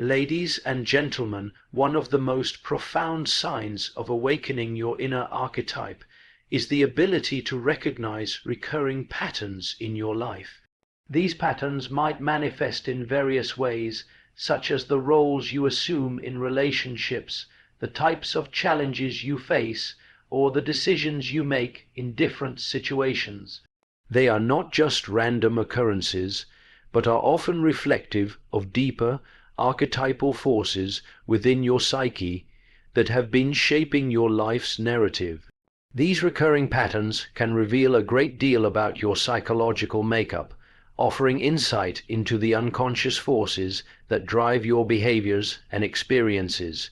Ladies and gentlemen, one of the most profound signs of awakening your inner archetype is the ability to recognize recurring patterns in your life. These patterns might manifest in various ways, such as the roles you assume in relationships, the types of challenges you face, or the decisions you make in different situations. They are not just random occurrences, but are often reflective of deeper, archetypal forces within your psyche that have been shaping your life's narrative. These recurring patterns can reveal a great deal about your psychological makeup, offering insight into the unconscious forces that drive your behaviors and experiences.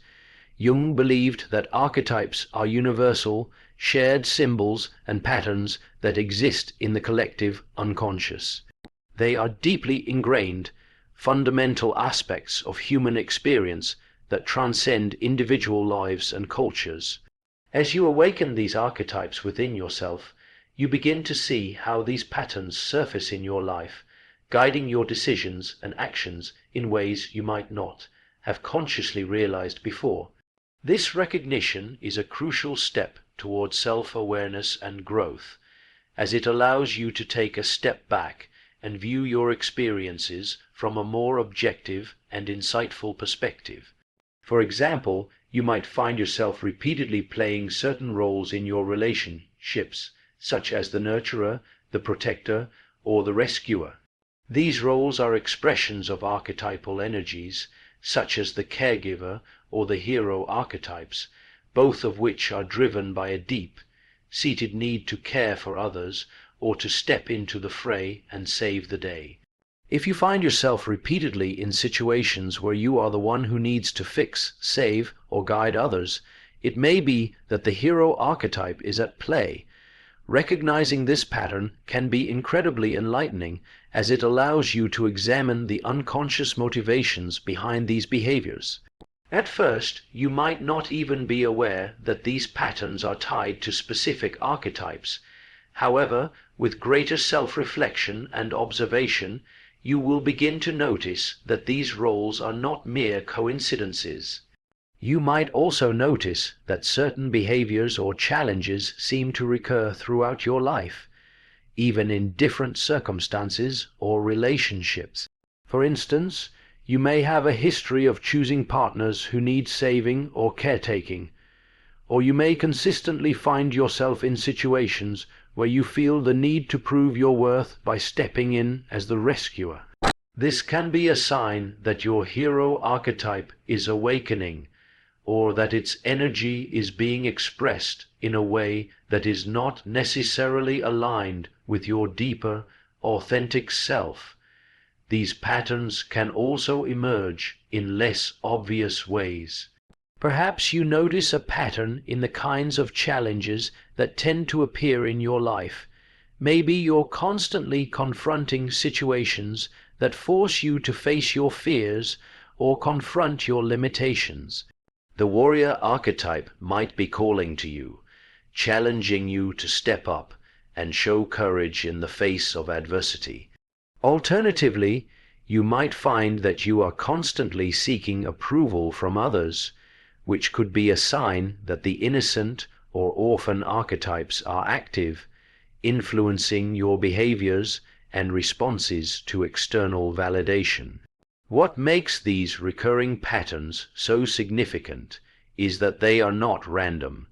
Jung believed that archetypes are universal, shared symbols and patterns that exist in the collective unconscious. They are deeply ingrained, fundamental aspects of human experience that transcend individual lives and cultures. As you awaken these archetypes within yourself, you begin to see how these patterns surface in your life, guiding your decisions and actions in ways you might not have consciously realized before. This recognition is a crucial step towards self-awareness and growth, as it allows you to take a step back and view your experiences from a more objective and insightful perspective. For example, you might find yourself repeatedly playing certain roles in your relationships, such as the nurturer, the protector, or the rescuer. These roles are expressions of archetypal energies, such as the caregiver or the hero archetypes, both of which are driven by a deep-seated need to care for others or to step into the fray and save the day. If you find yourself repeatedly in situations where you are the one who needs to fix, save, or guide others, it may be that the hero archetype is at play. Recognizing this pattern can be incredibly enlightening, as it allows you to examine the unconscious motivations behind these behaviors. At first, you might not even be aware that these patterns are tied to specific archetypes. However, with greater self-reflection and observation, you will begin to notice that these roles are not mere coincidences. You might also notice that certain behaviors or challenges seem to recur throughout your life, even in different circumstances or relationships. For instance, you may have a history of choosing partners who need saving or caretaking, or you may consistently find yourself in situations where you feel the need to prove your worth by stepping in as the rescuer. This can be a sign that your hero archetype is awakening, or that its energy is being expressed in a way that is not necessarily aligned with your deeper, authentic self. These patterns can also emerge in less obvious ways. Perhaps you notice a pattern in the kinds of challenges that tend to appear in your life. Maybe you're constantly confronting situations that force you to face your fears or confront your limitations. The warrior archetype might be calling to you, challenging you to step up and show courage in the face of adversity. Alternatively, you might find that you are constantly seeking approval from others, which could be a sign that the innocent or orphan archetypes are active, influencing your behaviors and responses to external validation. What makes these recurring patterns so significant is that they are not random.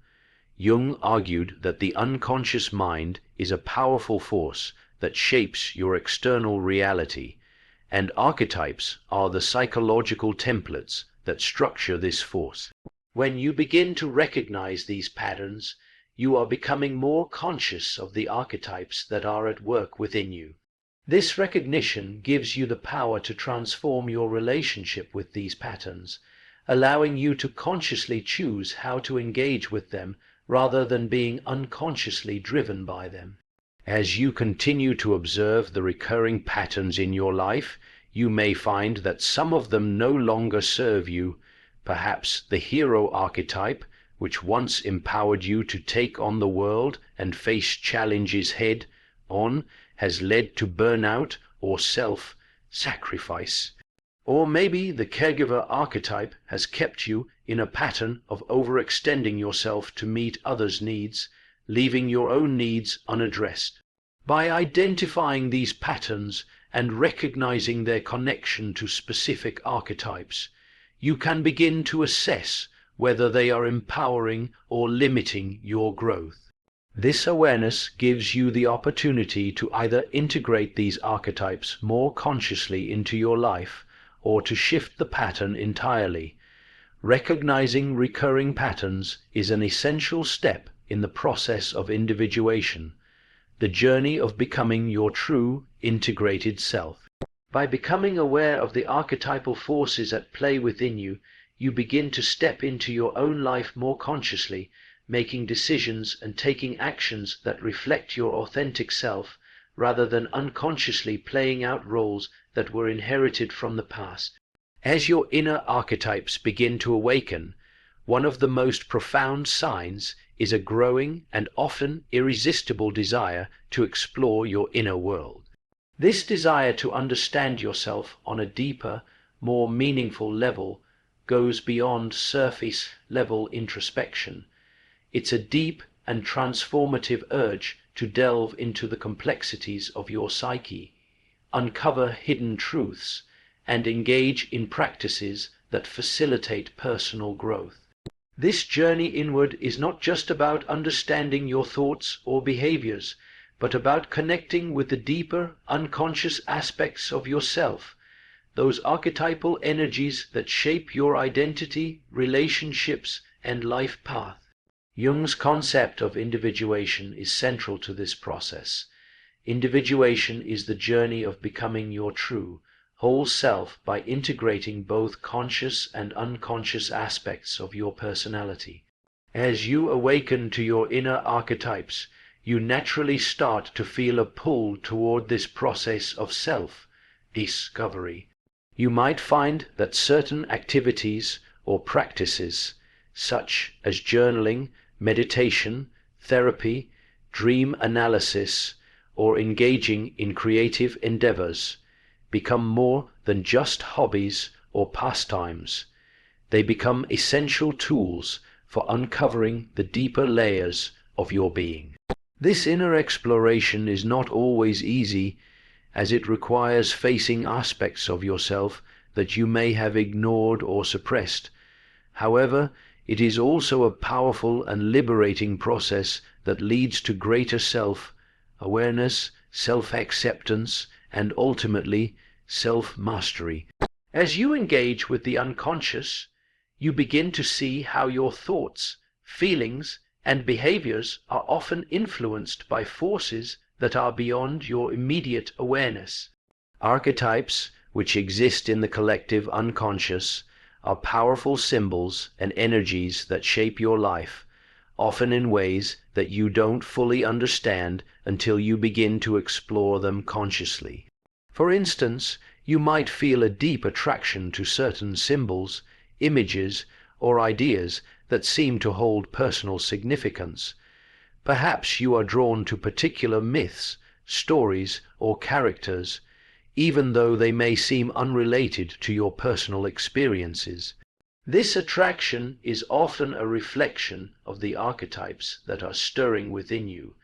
Jung argued that the unconscious mind is a powerful force that shapes your external reality, and archetypes are the psychological templates that structure this force. When you begin to recognize these patterns, you are becoming more conscious of the archetypes that are at work within you. This recognition gives you the power to transform your relationship with these patterns, allowing you to consciously choose how to engage with them rather than being unconsciously driven by them. As you continue to observe the recurring patterns in your life, you may find that some of them no longer serve you. Perhaps the hero archetype, which once empowered you to take on the world and face challenges head-on, has led to burnout or self-sacrifice. Or maybe the caregiver archetype has kept you in a pattern of overextending yourself to meet others' needs, leaving your own needs unaddressed. By identifying these patterns and recognizing their connection to specific archetypes, you can begin to assess whether they are empowering or limiting your growth. This awareness gives you the opportunity to either integrate these archetypes more consciously into your life or to shift the pattern entirely. Recognizing recurring patterns is an essential step in the process of individuation, the journey of becoming your true integrated self. By becoming aware of the archetypal forces at play within you, you begin to step into your own life more consciously, making decisions and taking actions that reflect your authentic self, rather than unconsciously playing out roles that were inherited from the past. As your inner archetypes begin to awaken, one of the most profound signs is a growing and often irresistible desire to explore your inner world. This desire to understand yourself on a deeper, more meaningful level goes beyond surface-level introspection. It's a deep and transformative urge to delve into the complexities of your psyche, uncover hidden truths, and engage in practices that facilitate personal growth. This journey inward is not just about understanding your thoughts or behaviors, but about connecting with the deeper, unconscious aspects of yourself, those archetypal energies that shape your identity, relationships, and life path. Jung's concept of individuation is central to this process. Individuation is the journey of becoming your true, whole self by integrating both conscious and unconscious aspects of your personality. As you awaken to your inner archetypes, you naturally start to feel a pull toward this process of self-discovery. You might find that certain activities or practices, such as journaling, meditation, therapy, dream analysis, or engaging in creative endeavors, become more than just hobbies or pastimes. They become essential tools for uncovering the deeper layers of your being. This inner exploration is not always easy, as it requires facing aspects of yourself that you may have ignored or suppressed. However, it is also a powerful and liberating process that leads to greater self-awareness, self-acceptance, and ultimately self-mastery. As you engage with the unconscious, you begin to see how your thoughts, feelings, and behaviors are often influenced by forces that are beyond your immediate awareness. Archetypes, which exist in the collective unconscious, are powerful symbols and energies that shape your life, often in ways that you don't fully understand until you begin to explore them consciously. For instance, you might feel a deep attraction to certain symbols, images, or ideas that seem to hold personal significance. Perhaps you are drawn to particular myths, stories, or characters, even though they may seem unrelated to your personal experiences. This attraction is often a reflection of the archetypes that are stirring within you.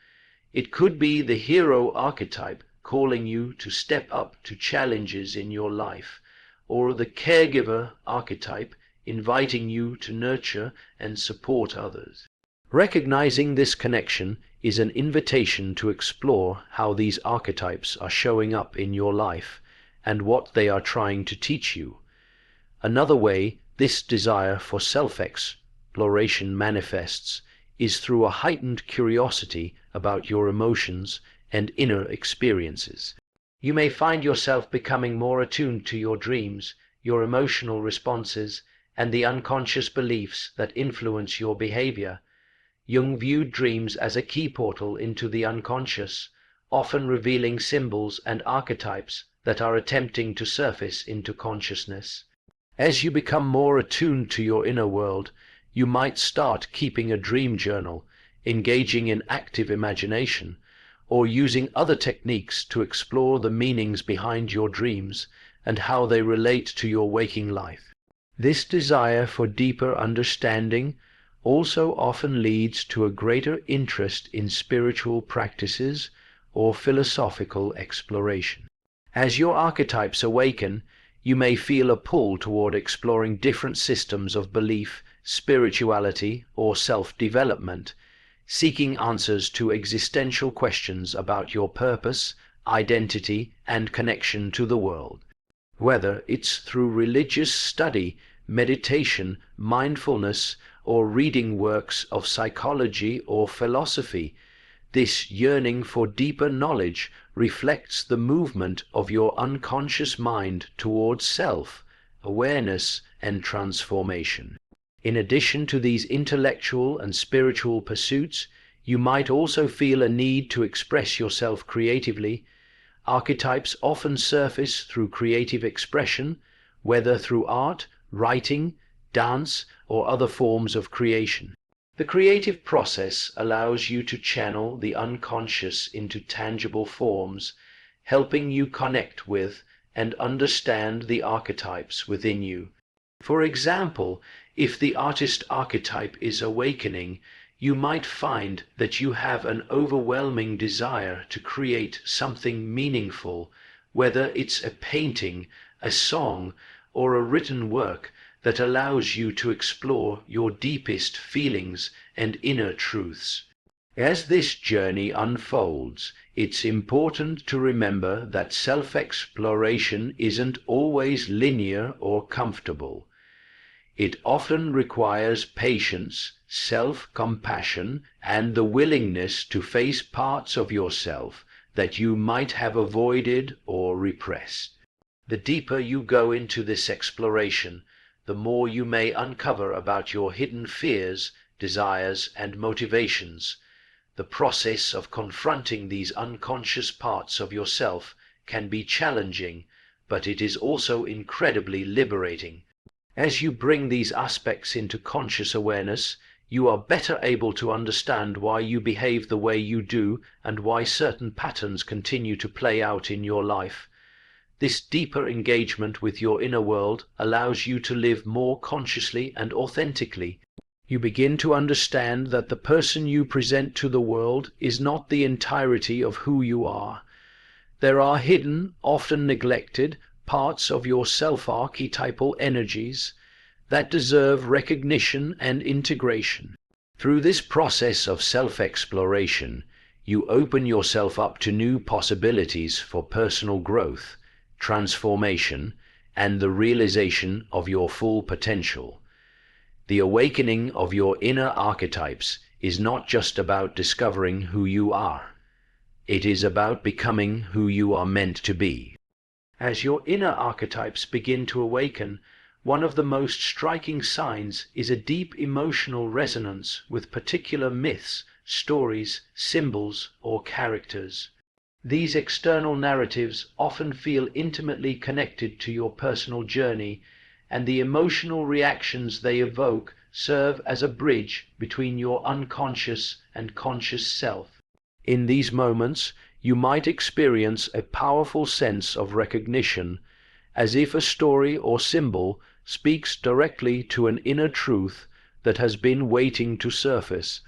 It could be the hero archetype calling you to step up to challenges in your life, or the caregiver archetype inviting you to nurture and support others. Recognizing this connection is an invitation to explore how these archetypes are showing up in your life and what they are trying to teach you. Another way this desire for self-exploration manifests is through a heightened curiosity about your emotions and inner experiences. You may find yourself becoming more attuned to your dreams, your emotional responses, and the unconscious beliefs that influence your behavior. Jung viewed dreams as a key portal into the unconscious, often revealing symbols and archetypes that are attempting to surface into consciousness. As you become more attuned to your inner world, you might start keeping a dream journal, engaging in active imagination, or using other techniques to explore the meanings behind your dreams and how they relate to your waking life. This desire for deeper understanding also often leads to a greater interest in spiritual practices or philosophical exploration. As your archetypes awaken, you may feel a pull toward exploring different systems of belief, spirituality, or self-development, seeking answers to existential questions about your purpose, identity, and connection to the world. Whether it's through religious study, meditation, mindfulness, or reading works of psychology or philosophy, this yearning for deeper knowledge reflects the movement of your unconscious mind towards self-awareness and transformation. In addition to these intellectual and spiritual pursuits, you might also feel a need to express yourself creatively. Archetypes often surface through creative expression, whether through art, writing, dance, or other forms of creation. The creative process allows you to channel the unconscious into tangible forms, helping you connect with and understand the archetypes within you. For example, if the artist archetype is awakening, you might find that you have an overwhelming desire to create something meaningful, whether it's a painting, a song, or a written work that allows you to explore your deepest feelings and inner truths. As this journey unfolds, it's important to remember that self-exploration isn't always linear or comfortable. It often requires patience, self-compassion, and the willingness to face parts of yourself that you might have avoided or repressed. The deeper you go into this exploration, the more you may uncover about your hidden fears, desires, and motivations. The process of confronting these unconscious parts of yourself can be challenging, but it is also incredibly liberating. As you bring these aspects into conscious awareness, you are better able to understand why you behave the way you do and why certain patterns continue to play out in your life. This deeper engagement with your inner world allows you to live more consciously and authentically. You begin to understand that the person you present to the world is not the entirety of who you are. There are hidden, often neglected, parts of your self-archetypal energies that deserve recognition and integration. Through this process of self-exploration, you open yourself up to new possibilities for personal growth, transformation, and the realization of your full potential. The awakening of your inner archetypes is not just about discovering who you are. It is about becoming who you are meant to be. As your inner archetypes begin to awaken, one of the most striking signs is a deep emotional resonance with particular myths, stories, symbols, or characters. These external narratives often feel intimately connected to your personal journey, and the emotional reactions they evoke serve as a bridge between your unconscious and conscious self. In these moments, you might experience a powerful sense of recognition, as if a story or symbol speaks directly to an inner truth that has been waiting to surface.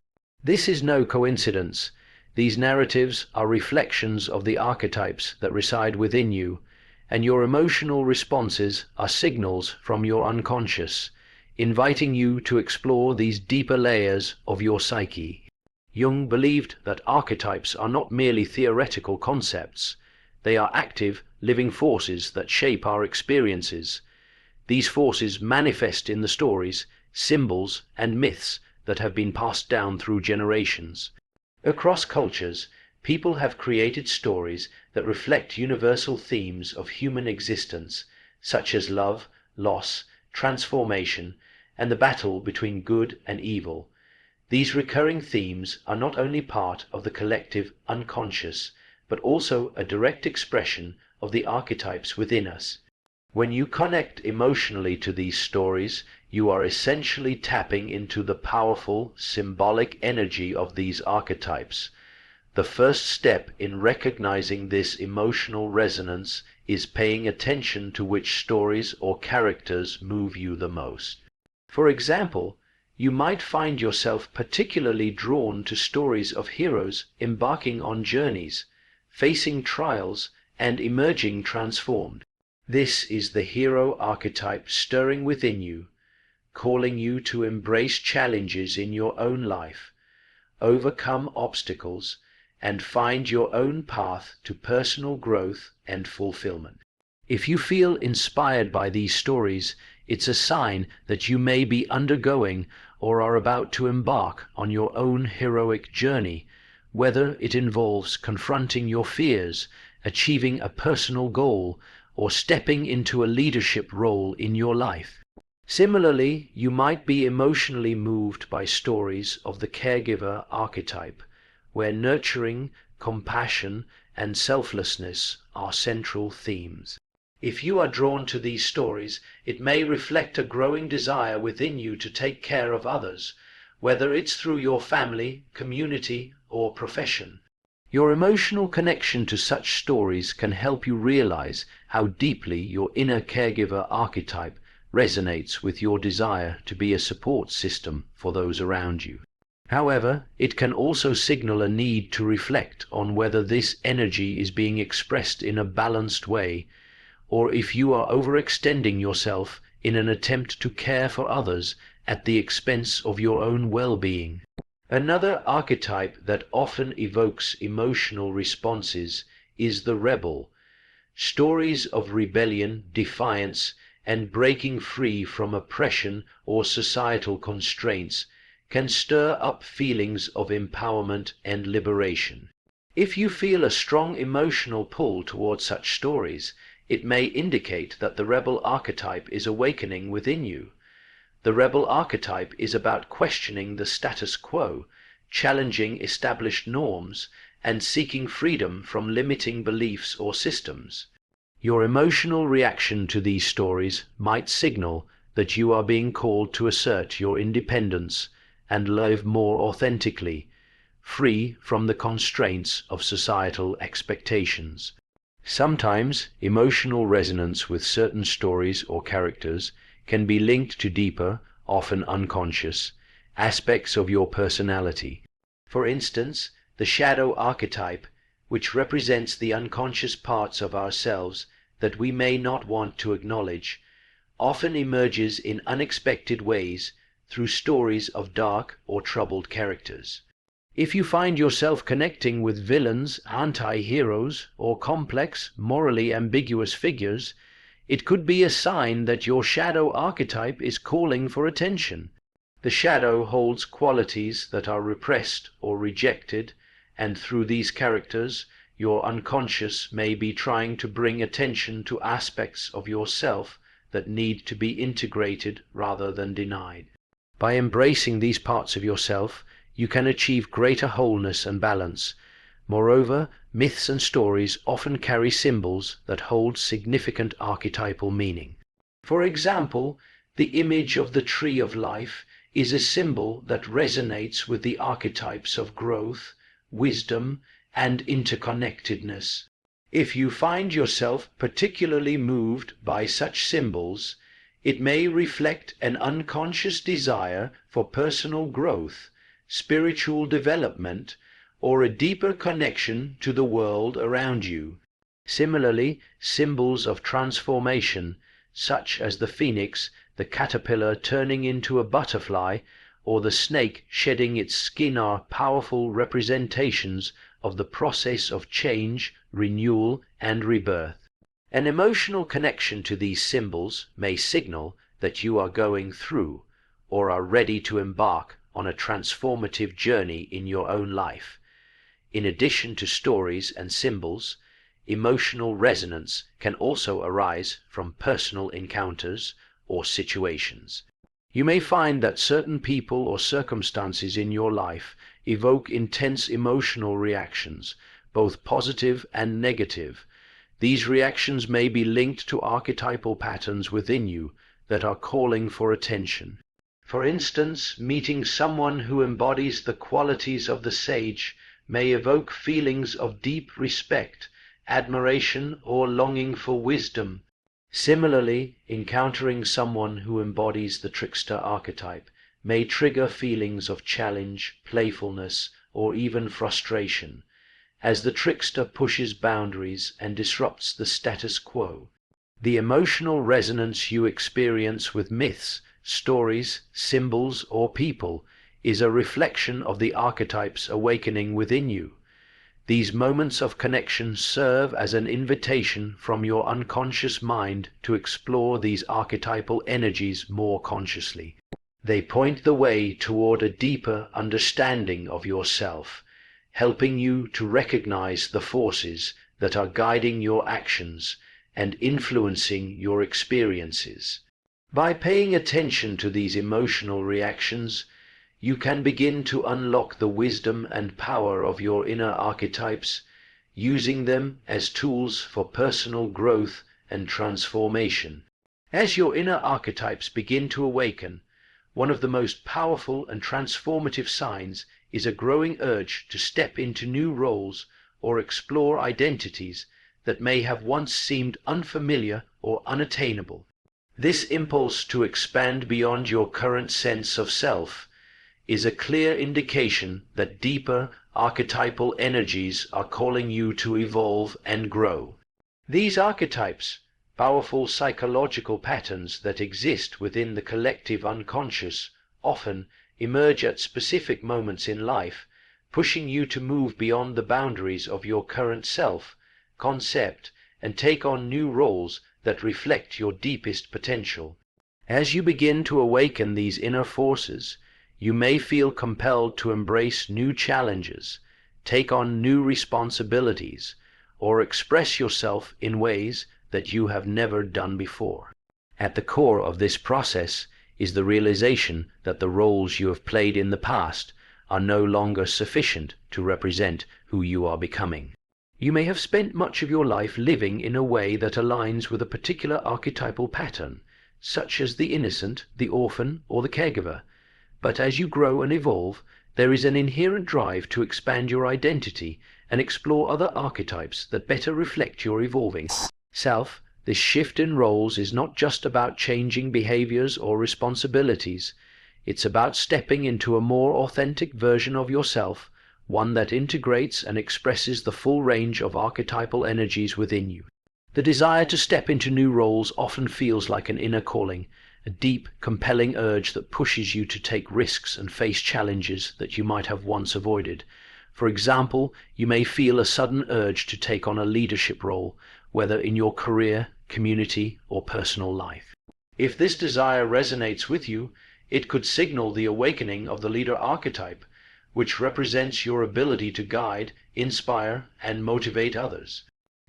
This is no coincidence. These narratives are reflections of the archetypes that reside within you, and your emotional responses are signals from your unconscious, inviting you to explore these deeper layers of your psyche. Jung believed that archetypes are not merely theoretical concepts. They are active, living forces that shape our experiences. These forces manifest in the stories, symbols, and myths that have been passed down through generations. Across cultures, people have created stories that reflect universal themes of human existence, such as love, loss, transformation, and the battle between good and evil. These recurring themes are not only part of the collective unconscious, but also a direct expression of the archetypes within us. When you connect emotionally to these stories, you are essentially tapping into the powerful, symbolic energy of these archetypes. The first step in recognizing this emotional resonance is paying attention to which stories or characters move you the most. For example, you might find yourself particularly drawn to stories of heroes embarking on journeys, facing trials, and emerging transformed. This is the hero archetype stirring within you, calling you to embrace challenges in your own life, overcome obstacles, and find your own path to personal growth and fulfillment. If you feel inspired by these stories, it's a sign that you may be undergoing or are about to embark on your own heroic journey, whether it involves confronting your fears, achieving a personal goal, or stepping into a leadership role in your life. Similarly, you might be emotionally moved by stories of the caregiver archetype, where nurturing, compassion, and selflessness are central themes. If you are drawn to these stories, it may reflect a growing desire within you to take care of others, whether it's through your family, community, or profession. Your emotional connection to such stories can help you realize how deeply your inner caregiver archetype resonates with your desire to be a support system for those around you. However, it can also signal a need to reflect on whether this energy is being expressed in a balanced way, or if you are overextending yourself in an attempt to care for others at the expense of your own well-being. Another archetype that often evokes emotional responses is the rebel. Stories of rebellion, defiance, and breaking free from oppression or societal constraints can stir up feelings of empowerment and liberation. If you feel a strong emotional pull towards such stories, it may indicate that the rebel archetype is awakening within you. The rebel archetype is about questioning the status quo, challenging established norms, and seeking freedom from limiting beliefs or systems. Your emotional reaction to these stories might signal that you are being called to assert your independence and live more authentically, free from the constraints of societal expectations. Sometimes emotional resonance with certain stories or characters can be linked to deeper, often unconscious, aspects of your personality. For instance, the shadow archetype, which represents the unconscious parts of ourselves that we may not want to acknowledge, often emerges in unexpected ways through stories of dark or troubled characters. If you find yourself connecting with villains, anti-heroes, or complex, morally ambiguous figures, it could be a sign that your shadow archetype is calling for attention. The shadow holds qualities that are repressed or rejected, and through these characters, your unconscious may be trying to bring attention to aspects of yourself that need to be integrated rather than denied. By embracing these parts of yourself, you can achieve greater wholeness and balance. Moreover, myths and stories often carry symbols that hold significant archetypal meaning. For example, the image of the tree of life is a symbol that resonates with the archetypes of growth, wisdom, and interconnectedness. If you find yourself particularly moved by such symbols, it may reflect an unconscious desire for personal growth, spiritual development, or a deeper connection to the world around you. Similarly, symbols of transformation, such as the phoenix, the caterpillar turning into a butterfly, or the snake shedding its skin, are powerful representations of the process of change, renewal, and rebirth. An emotional connection to these symbols may signal that you are going through or are ready to embark on a transformative journey in your own life. In addition to stories and symbols, emotional resonance can also arise from personal encounters or situations. You may find that certain people or circumstances in your life evoke intense emotional reactions, both positive and negative. These reactions may be linked to archetypal patterns within you that are calling for attention. For instance, meeting someone who embodies the qualities of the sage may evoke feelings of deep respect, admiration, or longing for wisdom. Similarly, encountering someone who embodies the trickster archetype may trigger feelings of challenge, playfulness, or even frustration, as the trickster pushes boundaries and disrupts the status quo. The emotional resonance you experience with myths, stories, symbols, or people is a reflection of the archetypes awakening within you. These moments of connection serve as an invitation from your unconscious mind to explore these archetypal energies more consciously. They point the way toward a deeper understanding of yourself, helping you to recognize the forces that are guiding your actions and influencing your experiences. By paying attention to these emotional reactions, you can begin to unlock the wisdom and power of your inner archetypes, using them as tools for personal growth and transformation. As your inner archetypes begin to awaken, one of the most powerful and transformative signs is a growing urge to step into new roles or explore identities that may have once seemed unfamiliar or unattainable. This impulse to expand beyond your current sense of self is a clear indication that deeper archetypal energies are calling you to evolve and grow. These archetypes, powerful psychological patterns that exist within the collective unconscious, often emerge at specific moments in life, pushing you to move beyond the boundaries of your current self-concept and take on new roles that reflect your deepest potential. As you begin to awaken these inner forces, you may feel compelled to embrace new challenges, take on new responsibilities, or express yourself in ways that you have never done before. At the core of this process is the realization that the roles you have played in the past are no longer sufficient to represent who you are becoming. You may have spent much of your life living in a way that aligns with a particular archetypal pattern, such as the innocent, the orphan, or the caregiver. But as you grow and evolve, there is an inherent drive to expand your identity and explore other archetypes that better reflect your evolving self. This shift in roles is not just about changing behaviors or responsibilities. It's about stepping into a more authentic version of yourself, one that integrates and expresses the full range of archetypal energies within you. The desire to step into new roles often feels like an inner calling, a deep, compelling urge that pushes you to take risks and face challenges that you might have once avoided. For example, you may feel a sudden urge to take on a leadership role, whether in your career, community, or personal life. If this desire resonates with you, it could signal the awakening of the leader archetype, which represents your ability to guide, inspire, and motivate others.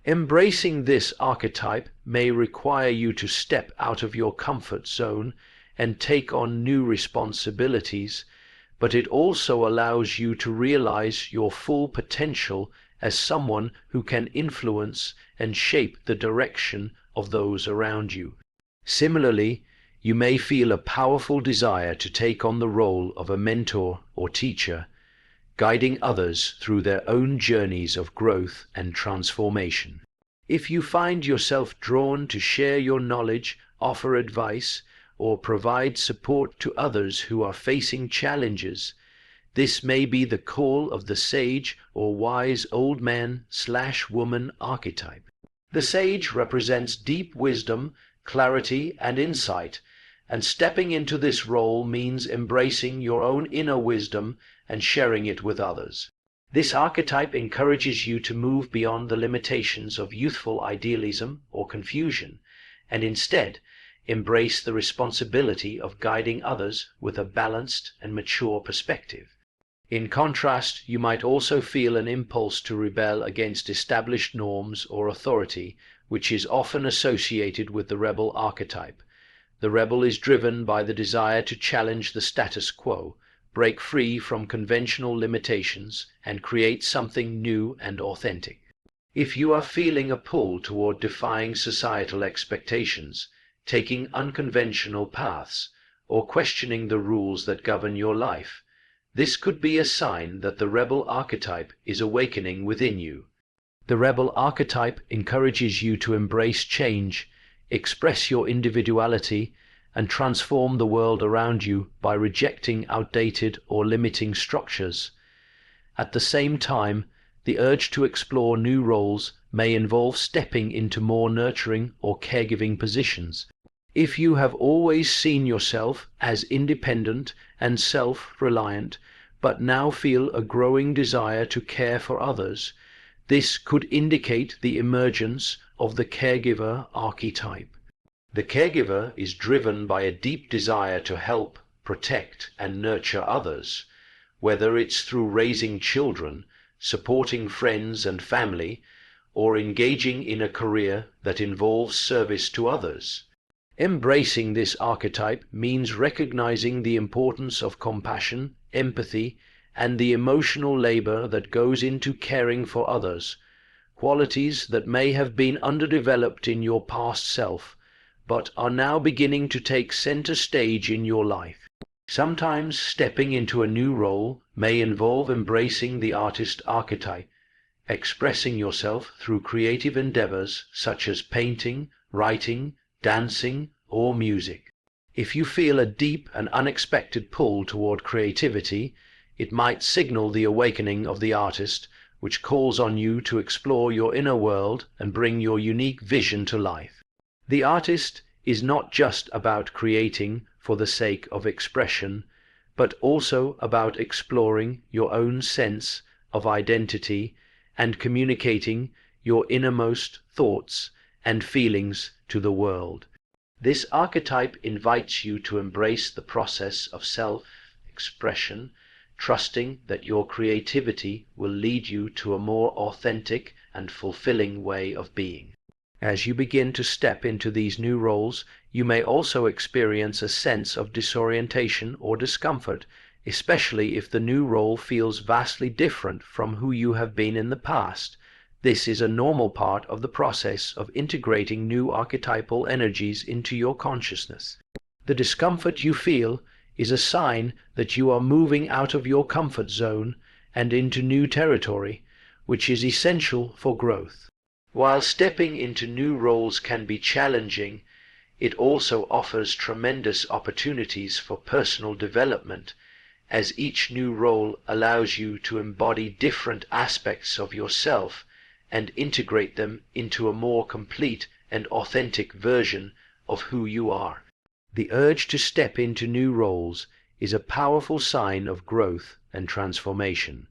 Embracing this archetype may require you to step out of your comfort zone and take on new responsibilities, but it also allows you to realize your full potential as someone who can influence and shape the direction of those around you. Similarly, you may feel a powerful desire to take on the role of a mentor or teacher, guiding others through their own journeys of growth and transformation. If you find yourself drawn to share your knowledge, offer advice, or provide support to others who are facing challenges, this may be the call of the sage or wise old man/woman archetype. The sage represents deep wisdom, clarity, and insight, and stepping into this role means embracing your own inner wisdom and sharing it with others. This archetype encourages you to move beyond the limitations of youthful idealism or confusion, and instead embrace the responsibility of guiding others with a balanced and mature perspective. In contrast, you might also feel an impulse to rebel against established norms or authority, which is often associated with the rebel archetype. The rebel is driven by the desire to challenge the status quo, break free from conventional limitations, and create something new and authentic. If you are feeling a pull toward defying societal expectations, taking unconventional paths, or questioning the rules that govern your life, This could be a sign that the rebel archetype is awakening within you. The rebel archetype encourages you to embrace change, express your individuality, and transform the world around you by rejecting outdated or limiting structures. At the same time, the urge to explore new roles may involve stepping into more nurturing or caregiving positions. If you have always seen yourself as independent and self-reliant, but now feel a growing desire to care for others, this could indicate the emergence of the caregiver archetype. The caregiver is driven by a deep desire to help, protect, and nurture others, whether it's through raising children, supporting friends and family, or engaging in a career that involves service to others. Embracing this archetype means recognizing the importance of compassion, empathy, and the emotional labor that goes into caring for others, qualities that may have been underdeveloped in your past self, but are now beginning to take center stage in your life. Sometimes stepping into a new role may involve embracing the artist archetype, expressing yourself through creative endeavors such as painting, writing, dancing, or music. If you feel a deep and unexpected pull toward creativity, it might signal the awakening of the artist, which calls on you to explore your inner world and bring your unique vision to life. The artist is not just about creating for the sake of expression, but also about exploring your own sense of identity and communicating your innermost thoughts and feelings to the world. This archetype invites you to embrace the process of self-expression, trusting that your creativity will lead you to a more authentic and fulfilling way of being. As you begin to step into these new roles, you may also experience a sense of disorientation or discomfort, especially if the new role feels vastly different from who you have been in the past. This is a normal part of the process of integrating new archetypal energies into your consciousness. The discomfort you feel is a sign that you are moving out of your comfort zone and into new territory, which is essential for growth. While stepping into new roles can be challenging, it also offers tremendous opportunities for personal development, as each new role allows you to embody different aspects of yourself and integrate them into a more complete and authentic version of who you are. The urge to step into new roles is a powerful sign of growth and transformation.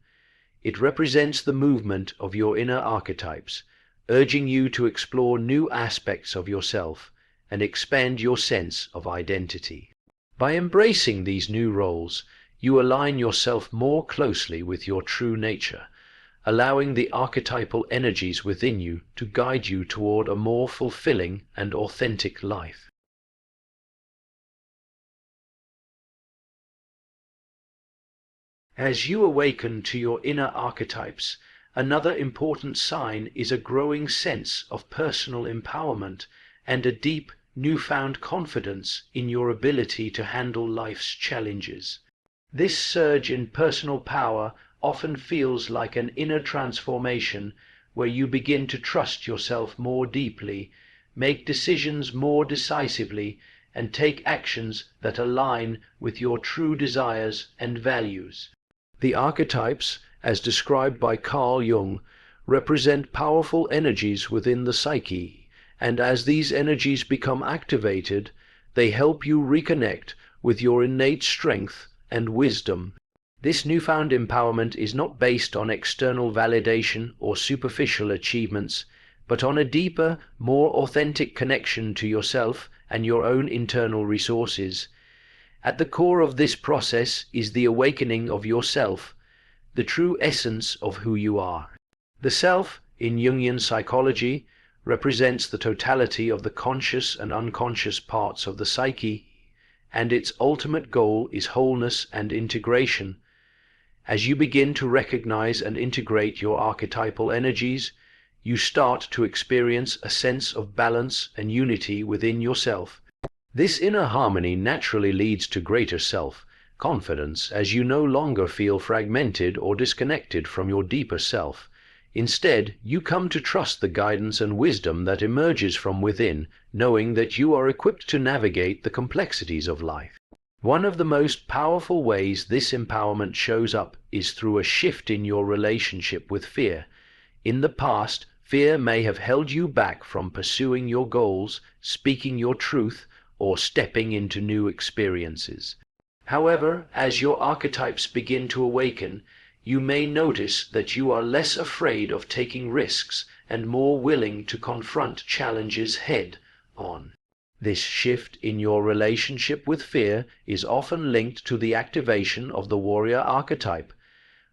It represents the movement of your inner archetypes, urging you to explore new aspects of yourself and expand your sense of identity. By embracing these new roles, you align yourself more closely with your true nature, allowing the archetypal energies within you to guide you toward a more fulfilling and authentic life. As you awaken to your inner archetypes, another important sign is a growing sense of personal empowerment and a deep, newfound confidence in your ability to handle life's challenges. This surge in personal power often feels like an inner transformation where you begin to trust yourself more deeply, make decisions more decisively, and take actions that align with your true desires and values. The archetypes, as described by Carl Jung, represent powerful energies within the psyche, and as these energies become activated, they help you reconnect with your innate strength and wisdom. This newfound empowerment is not based on external validation or superficial achievements, but on a deeper, more authentic connection to yourself and your own internal resources. At the core of this process is the awakening of yourself, the true essence of who you are. The self, in Jungian psychology, represents the totality of the conscious and unconscious parts of the psyche, and its ultimate goal is wholeness and integration. As you begin to recognize and integrate your archetypal energies, you start to experience a sense of balance and unity within yourself. This inner harmony naturally leads to greater self, confidence, as you no longer feel fragmented or disconnected from your deeper self. Instead, you come to trust the guidance and wisdom that emerges from within, knowing that you are equipped to navigate the complexities of life. One of the most powerful ways this empowerment shows up is through a shift in your relationship with fear. In the past, fear may have held you back from pursuing your goals, speaking your truth, or stepping into new experiences. However, as your archetypes begin to awaken, you may notice that you are less afraid of taking risks and more willing to confront challenges head on. This shift in your relationship with fear is often linked to the activation of the warrior archetype,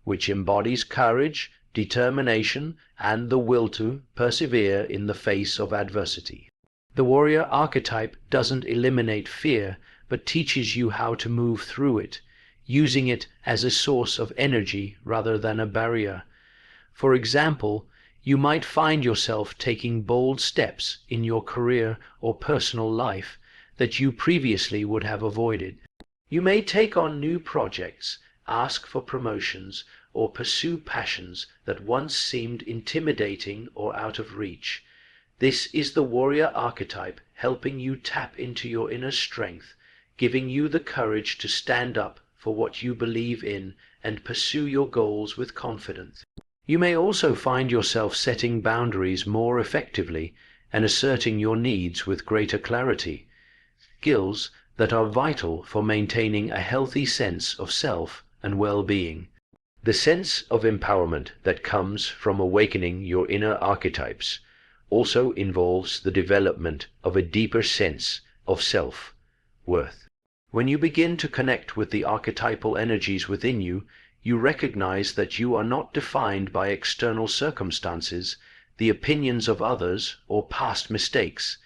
which embodies courage, determination, and the will to persevere in the face of adversity. The warrior archetype doesn't eliminate fear, but teaches you how to move through it, using it as a source of energy rather than a barrier. For example, you might find yourself taking bold steps in your career or personal life that you previously would have avoided. You may take on new projects, ask for promotions, or pursue passions that once seemed intimidating or out of reach. This is the warrior archetype helping you tap into your inner strength, giving you the courage to stand up for what you believe in and pursue your goals with confidence. You may also find yourself setting boundaries more effectively and asserting your needs with greater clarity, skills that are vital for maintaining a healthy sense of self and well-being. The sense of empowerment that comes from awakening your inner archetypes also involves the development of a deeper sense of self-worth. When you begin to connect with the archetypal energies within you, you recognize that you are not defined by external circumstances, the opinions of others, or past mistakes.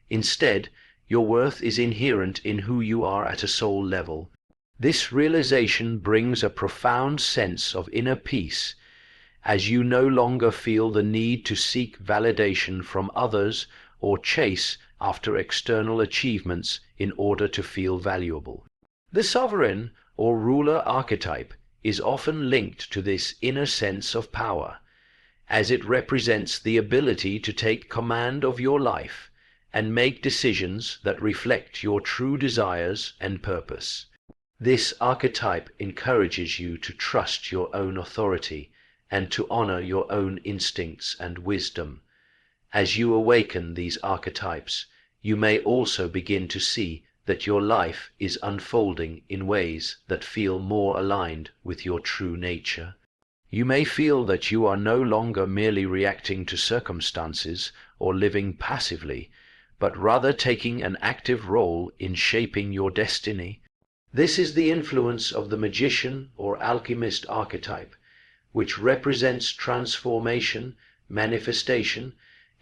Instead, your worth is inherent in who you are at a soul level. This realization brings a profound sense of inner peace, as you no longer feel the need to seek validation from others or chase after external achievements in order to feel valuable. The sovereign or ruler archetype is often linked to this inner sense of power, as it represents the ability to take command of your life and make decisions that reflect your true desires and purpose. This archetype encourages you to trust your own authority and to honor your own instincts and wisdom. As you awaken these archetypes, you may also begin to see that your life is unfolding in ways that feel more aligned with your true nature. You may feel that you are no longer merely reacting to circumstances or living passively, but rather taking an active role in shaping your destiny. This is the influence of the magician or alchemist archetype, which represents transformation, manifestation,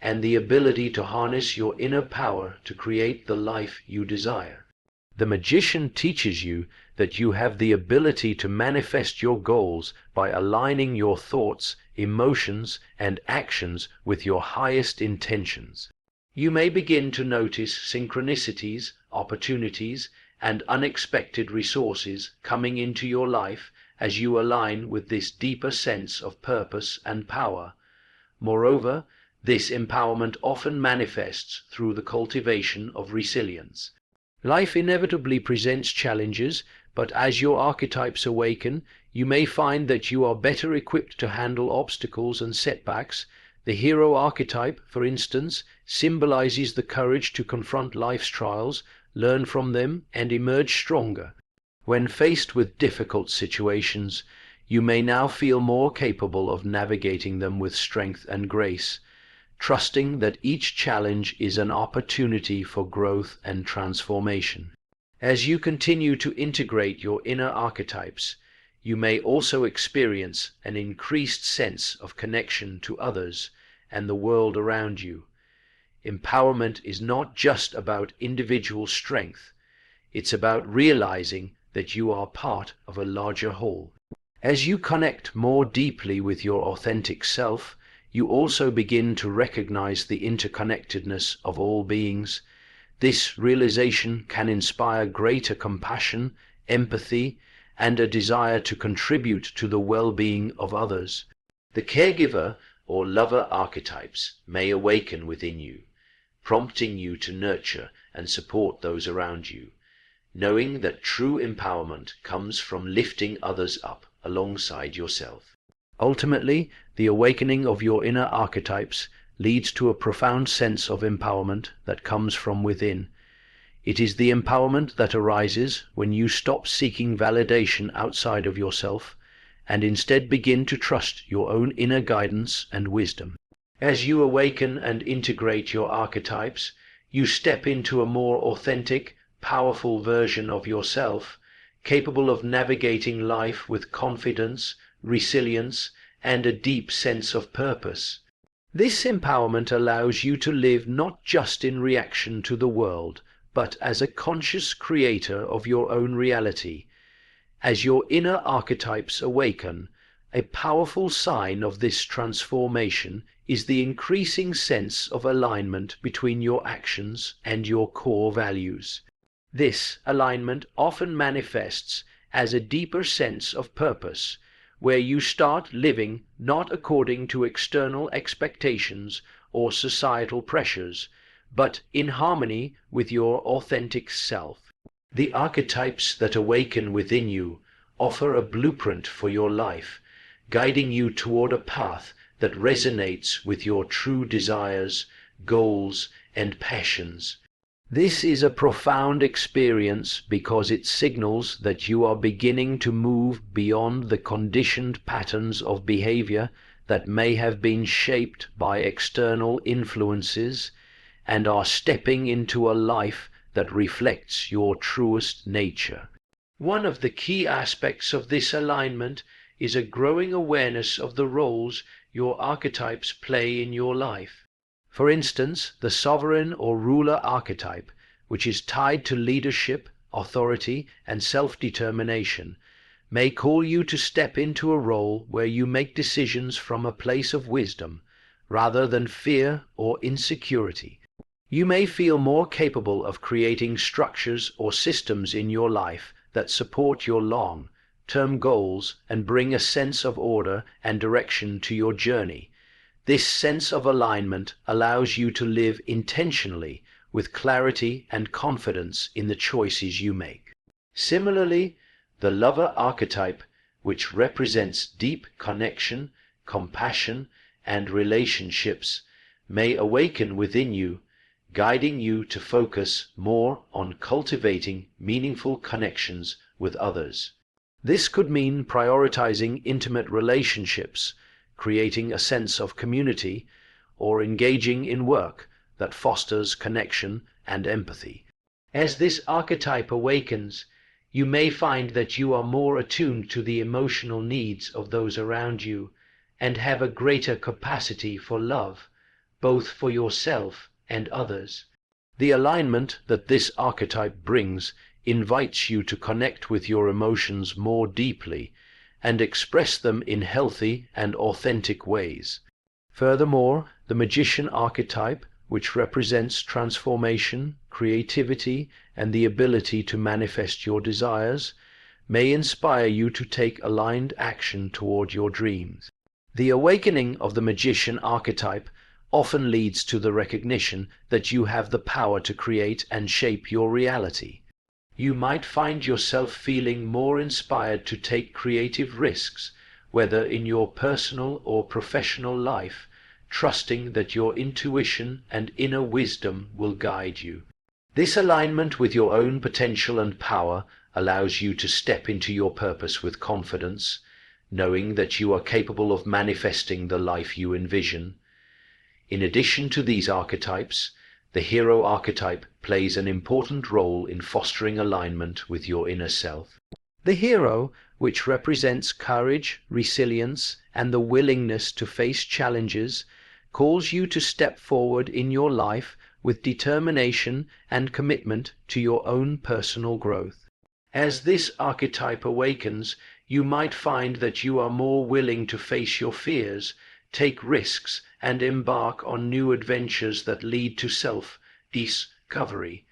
and the ability to harness your inner power to create the life you desire. The magician teaches you that you have the ability to manifest your goals by aligning your thoughts, emotions, and actions with your highest intentions. You may begin to notice synchronicities, opportunities, and unexpected resources coming into your life as you align with this deeper sense of purpose and power. Moreover, this empowerment often manifests through the cultivation of resilience. Life inevitably presents challenges, but as your archetypes awaken, you may find that you are better equipped to handle obstacles and setbacks. The hero archetype, for instance, symbolizes the courage to confront life's trials, learn from them, and emerge stronger. When faced with difficult situations, you may now feel more capable of navigating them with strength and grace, trusting that each challenge is an opportunity for growth and transformation. As you continue to integrate your inner archetypes, you may also experience an increased sense of connection to others and the world around you. Empowerment is not just about individual strength, it's about realizing that you are part of a larger whole. As you connect more deeply with your authentic self, you also begin to recognize the interconnectedness of all beings. This realization can inspire greater compassion, empathy, and a desire to contribute to the well-being of others. The caregiver or lover archetypes may awaken within you, prompting you to nurture and support those around you, knowing that true empowerment comes from lifting others up alongside yourself. Ultimately, the awakening of your inner archetypes leads to a profound sense of empowerment that comes from within. It is the empowerment that arises when you stop seeking validation outside of yourself and instead begin to trust your own inner guidance and wisdom. As you awaken and integrate your archetypes, you step into a more authentic, powerful version of yourself, capable of navigating life with confidence, resilience, and a deep sense of purpose. This empowerment allows you to live not just in reaction to the world, but as a conscious creator of your own reality. As your inner archetypes awaken, a powerful sign of this transformation is the increasing sense of alignment between your actions and your core values. This alignment often manifests as a deeper sense of purpose, where you start living not according to external expectations or societal pressures, but in harmony with your authentic self. The archetypes that awaken within you offer a blueprint for your life, guiding you toward a path that resonates with your true desires, goals, and passions. This is a profound experience because it signals that you are beginning to move beyond the conditioned patterns of behavior that may have been shaped by external influences and are stepping into a life that reflects your truest nature. One of the key aspects of this alignment is a growing awareness of the roles your archetypes play in your life. For instance, the sovereign or ruler archetype, which is tied to leadership, authority, and self-determination, may call you to step into a role where you make decisions from a place of wisdom, rather than fear or insecurity. You may feel more capable of creating structures or systems in your life that support your long-term goals and bring a sense of order and direction to your journey. This sense of alignment allows you to live intentionally, with clarity and confidence in the choices you make. Similarly, the lover archetype, which represents deep connection, compassion, and relationships, may awaken within you, guiding you to focus more on cultivating meaningful connections with others. This could mean prioritizing intimate relationships, creating a sense of community, or engaging in work that fosters connection and empathy. As this archetype awakens, you may find that you are more attuned to the emotional needs of those around you and have a greater capacity for love, both for yourself and others. The alignment that this archetype brings invites you to connect with your emotions more deeply and express them in healthy and authentic ways. Furthermore, the magician archetype, which represents transformation, creativity, and the ability to manifest your desires, may inspire you to take aligned action toward your dreams. The awakening of the magician archetype often leads to the recognition that you have the power to create and shape your reality. You might find yourself feeling more inspired to take creative risks, whether in your personal or professional life, trusting that your intuition and inner wisdom will guide you. This alignment with your own potential and power allows you to step into your purpose with confidence, knowing that you are capable of manifesting the life you envision. In addition to these archetypes, the hero archetype plays an important role in fostering alignment with your inner self. The hero, which represents courage, resilience, and the willingness to face challenges, calls you to step forward in your life with determination and commitment to your own personal growth. As this archetype awakens, you might find that you are more willing to face your fears, take risks, and embark on new adventures that lead to self-discovery.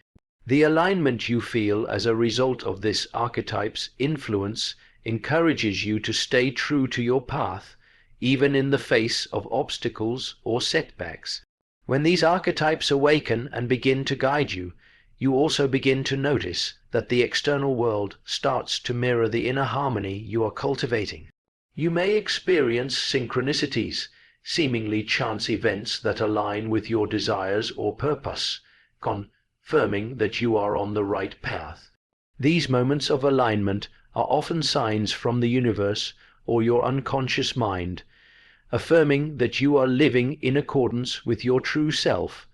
The alignment you feel as a result of this archetype's influence encourages you to stay true to your path, even in the face of obstacles or setbacks. When these archetypes awaken and begin to guide you, you also begin to notice that the external world starts to mirror the inner harmony you are cultivating. You may experience synchronicities, seemingly chance events that align with your desires or purpose, confirming that you are on the right path. These moments of alignment are often signs from the universe or your unconscious mind, affirming that you are living in accordance with your true self,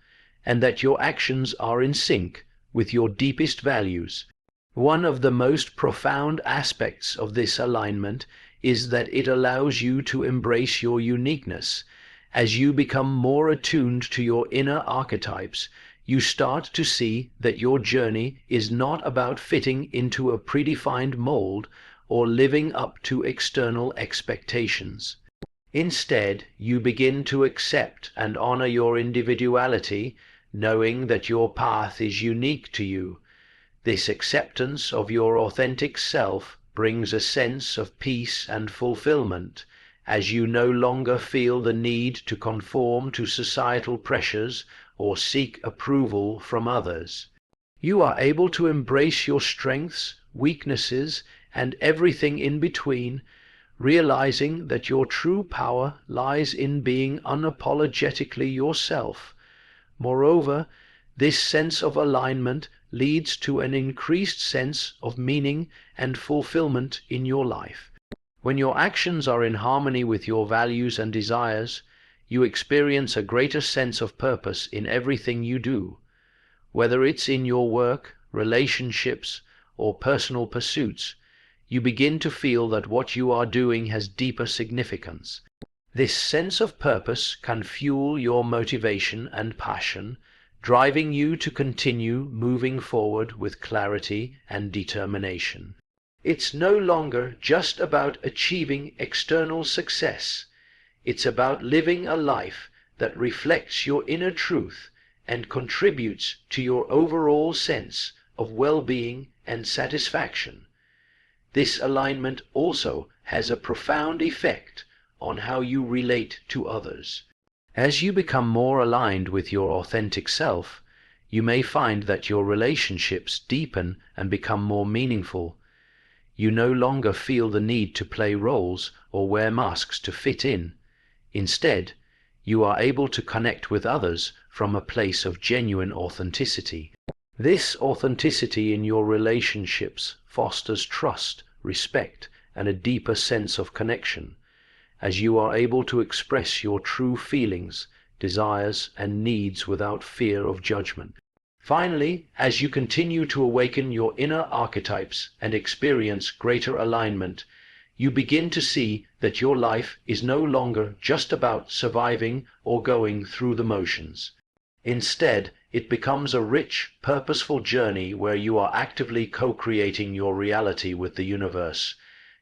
and that your actions are in sync with your deepest values. One of the most profound aspects of this alignment is that it allows you to embrace your uniqueness. As you become more attuned to your inner archetypes, you start to see that your journey is not about fitting into a predefined mold or living up to external expectations. Instead, you begin to accept and honor your individuality, knowing that your path is unique to you. This acceptance of your authentic self brings a sense of peace and fulfillment, as you no longer feel the need to conform to societal pressures or seek approval from others. You are able to embrace your strengths, weaknesses, and everything in between, realizing that your true power lies in being unapologetically yourself. Moreover, this sense of alignment leads to an increased sense of meaning and fulfillment in your life. When your actions are in harmony with your values and desires, you experience a greater sense of purpose in everything you do. Whether it's in your work, relationships, or personal pursuits, you begin to feel that what you are doing has deeper significance. This sense of purpose can fuel your motivation and passion, driving you to continue moving forward with clarity and determination. It's no longer just about achieving external success. It's about living a life that reflects your inner truth and contributes to your overall sense of well-being and satisfaction. This alignment also has a profound effect on how you relate to others. As you become more aligned with your authentic self, you may find that your relationships deepen and become more meaningful. You no longer feel the need to play roles or wear masks to fit in. Instead, you are able to connect with others from a place of genuine authenticity. This authenticity in your relationships fosters trust, respect, and a deeper sense of connection, as you are able to express your true feelings, desires, and needs without fear of judgment. Finally, as you continue to awaken your inner archetypes and experience greater alignment, you begin to see that your life is no longer just about surviving or going through the motions. Instead, it becomes a rich, purposeful journey where you are actively co-creating your reality with the universe.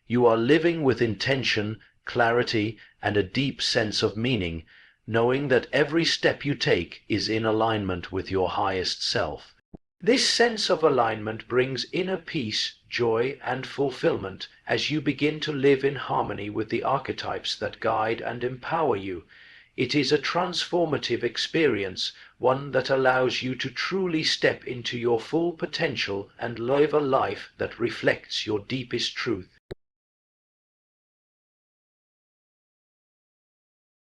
You are living with intention, clarity, and a deep sense of meaning, knowing that every step you take is in alignment with your highest self. This sense of alignment brings inner peace, joy, and fulfillment as you begin to live in harmony with the archetypes that guide and empower you. It is a transformative experience, one that allows you to truly step into your full potential and live a life that reflects your deepest truth.